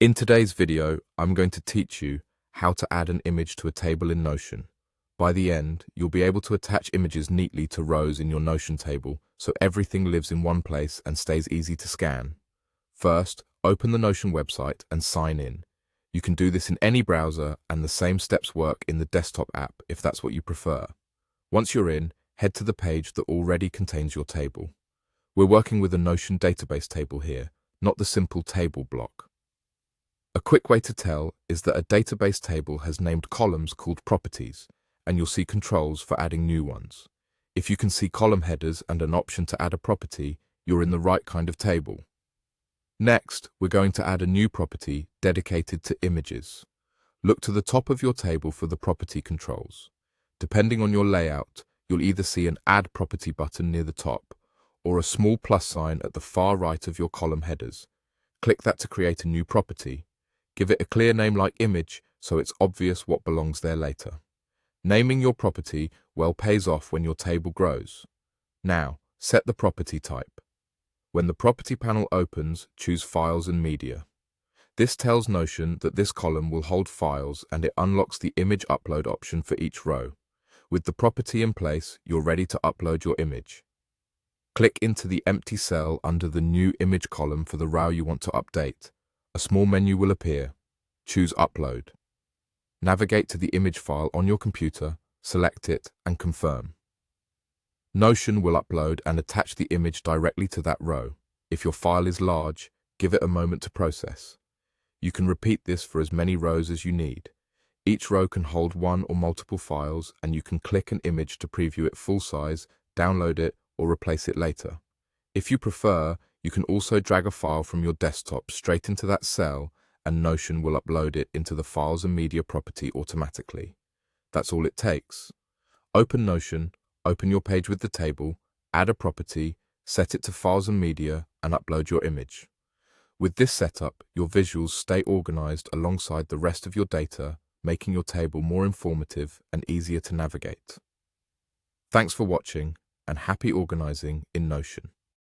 In today's video, I'm going to teach you how to add an image to a table in Notion. By the end, you'll be able to attach images neatly to rows in your Notion table so everything lives in one place and stays easy to scan. First, open the Notion website and sign in. You can do this in any browser, and the same steps work in the desktop app if that's what you prefer. Once you're in, head to the page that already contains your table. We're working with a Notion database table here, not the simple table block. A quick way to tell is that a database table has named columns called properties, and you'll see controls for adding new ones. If you can see column headers and an option to add a property, you're in the right kind of table. Next, we're going to add a new property dedicated to images. Look to the top of your table for the property controls. Depending on your layout, you'll either see an Add Property button near the top, or a small plus sign at the far right of your column headers. Click that to create a new property. Give it a clear name like image so it's obvious what belongs there later. Naming your property well pays off when your table grows. Now, set the property type. When the property panel opens, choose Files and Media. This tells Notion that this column will hold files, and it unlocks the image upload option for each row. With the property in place, you're ready to upload your image. Click into the empty cell under the New Image column for the row you want to update. A small menu will appear. Choose Upload. Navigate to the image file on your computer, select it, and confirm. Notion will upload and attach the image directly to that row. If your file is large, give it a moment to process. You can repeat this for as many rows as you need. Each row can hold one or multiple files, and you can click an image to preview it full size, download it, or replace it later. If you prefer, you can also drag a file from your desktop straight into that cell, and Notion will upload it into the Files and Media property automatically. That's all it takes. Open Notion, open your page with the table, add a property, set it to Files and Media, and upload your image. With this setup, your visuals stay organized alongside the rest of your data, making your table more informative and easier to navigate. Thanks for watching, and happy organizing in Notion.